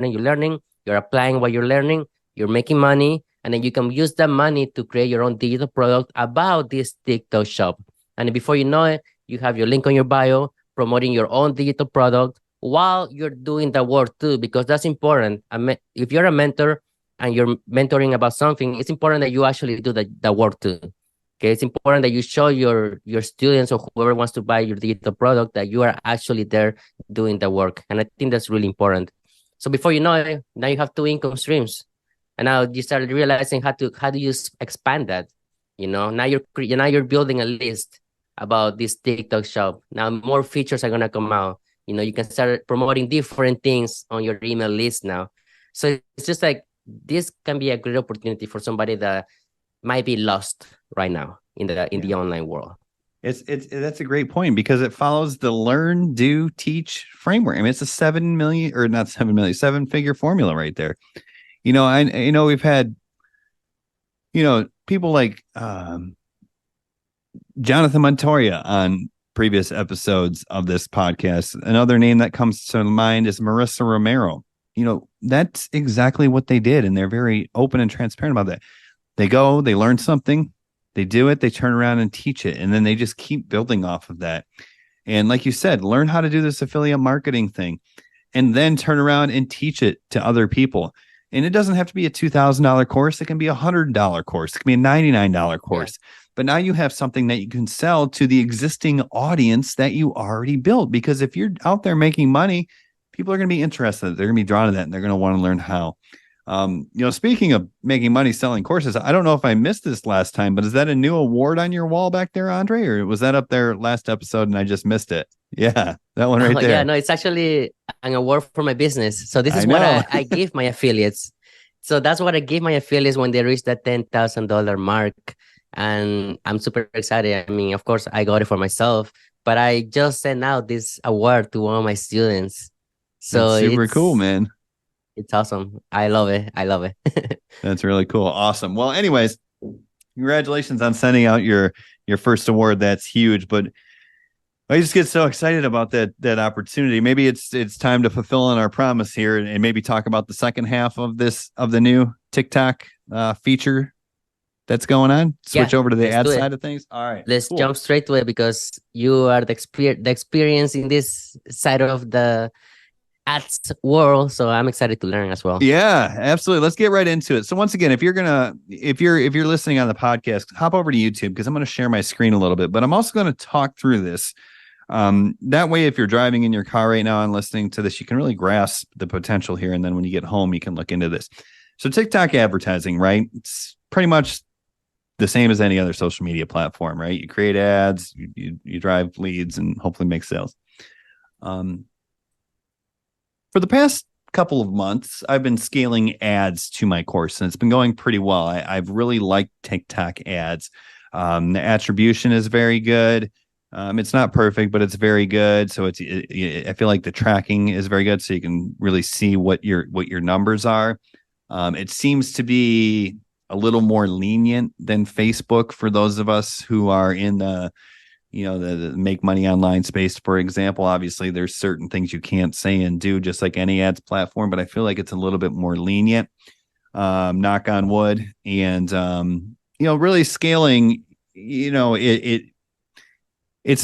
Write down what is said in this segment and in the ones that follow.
you're applying what you're learning, you're making money, and then you can use that money to create your own digital product about this TikTok shop. And before you know it, you have your link on your bio promoting your own digital product while you're doing the work too, because that's important. If you're a mentor and you're mentoring about something, it's important that you actually do the work too. Okay, it's important that you show your students or whoever wants to buy your digital product that you are actually there doing the work, and I think that's really important. So before you know it, now you have two income streams, and now you started realizing how do you expand that. Now you're building a list about this TikTok shop. Now more features are gonna come out. You can start promoting different things on your email list now. So it's just like this can be a great opportunity for somebody that might be lost right now in the online world. It's that's a great point because it follows the learn, do, teach framework. I mean, it's a 7-figure formula right there. We've had, people like Jonathan Montoya on previous episodes of this podcast. Another name that comes to mind is Marissa Romero. That's exactly what they did, and they're very open and transparent about that. They go, they learn something, they do it, they turn around and teach it, and then they just keep building off of that. And like you said, learn how to do this affiliate marketing thing, and then turn around and teach it to other people. And it doesn't have to be a $2,000 course. It can be a $100 course. It can be a $99 course. Yeah. But now you have something that you can sell to the existing audience that you already built. Because if you're out there making money, people are going to be interested. They're going to be drawn to that, and they're going to want to learn how. Speaking of making money selling courses, I don't know if I missed this last time, but is that a new award on your wall back there, Andre, or was that up there last episode and I just missed it? Yeah, that one right there. Yeah, no, it's actually an award for my business. So this is what I give my affiliates. So that's what I give my affiliates when they reach that $10,000 mark. And I'm super excited. I mean, of course, I got it for myself, but I just sent out this award to one of my students. So that's super cool, man. It's awesome. I love it. That's really cool. Awesome. Well, anyways, congratulations on sending out your first award. That's huge. But I just get so excited about that opportunity. Maybe it's time to fulfill on our promise here and maybe talk about the second half of the new TikTok feature that's going on. Switch over to the ad side of things. All right. Let's jump straight to it because you are the experience in this side of the ads world, so I'm excited to learn as well. Yeah, absolutely. Let's get right into it. So once again, if you're listening on the podcast, hop over to YouTube because I'm going to share my screen a little bit, but I'm also going to talk through this. That way, if you're driving in your car right now and listening to this, you can really grasp the potential here. And then when you get home, you can look into this. So TikTok advertising, right? It's pretty much the same as any other social media platform, right? You create ads, you drive leads, and hopefully make sales. For the past couple of months, I've been scaling ads to my course, and it's been going pretty well. I've really liked TikTok ads. The attribution is very good. It's not perfect, but it's very good. So I feel like the tracking is very good, so you can really see what your numbers are. It seems to be a little more lenient than Facebook for those of us who are in the make money online space. For example, obviously there's certain things you can't say and do just like any ads platform, but I feel like it's a little bit more lenient, knock on wood. And, really scaling, it's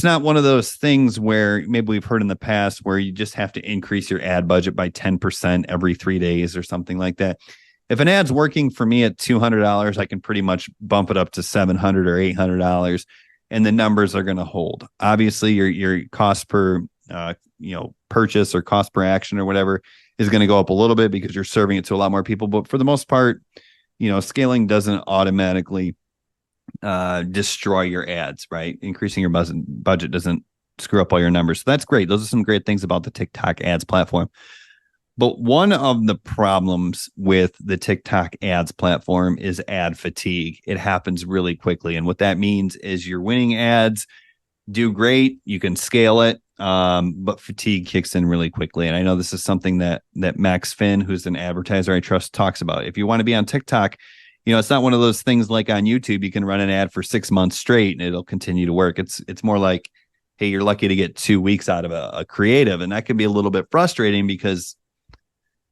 not one of those things where maybe we've heard in the past where you just have to increase your ad budget by 10% every 3 days or something like that. If an ad's working for me at $200, I can pretty much bump it up to $700 or $800. And the numbers are going to hold. Obviously, your cost per purchase or cost per action or whatever is going to go up a little bit because you're serving it to a lot more people. But for the most part, scaling doesn't automatically destroy your ads, right? Increasing your budget doesn't screw up all your numbers. So that's great. Those are some great things about the TikTok ads platform. But one of the problems with the TikTok ads platform is ad fatigue. It happens really quickly. And what that means is your winning ads do great. You can scale it, but fatigue kicks in really quickly. And I know this is something that Max Finn, who's an advertiser I trust, talks about. If you want to be on TikTok, it's not one of those things like on YouTube, you can run an ad for 6 months straight and it'll continue to work. It's more like, hey, you're lucky to get 2 weeks out of a creative. And that can be a little bit frustrating because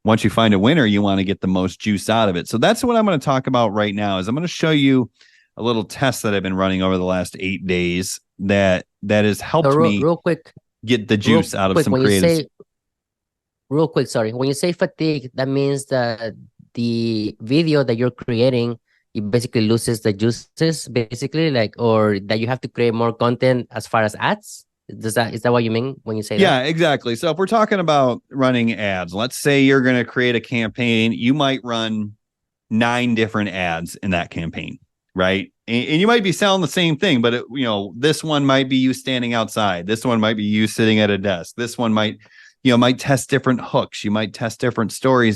once you find a winner, you want to get the most juice out of it. So that's what I'm going to talk about right now. Is I'm going to show you a little test that I've been running over the last 8 days that has helped me real quick, get the juice out of some creatives. Real quick, sorry. When you say fatigue, that means that the video that you're creating, it basically loses the juices, basically, like, or that you have to create more content as far as ads. Is that what you mean when you say that? Yeah, exactly. So if we're talking about running ads, let's say you're going to create a campaign, you might run 9 different ads in that campaign, right? And you might be selling the same thing, but this one might be you standing outside. This one might be you sitting at a desk. This one might test different hooks. You might test different stories.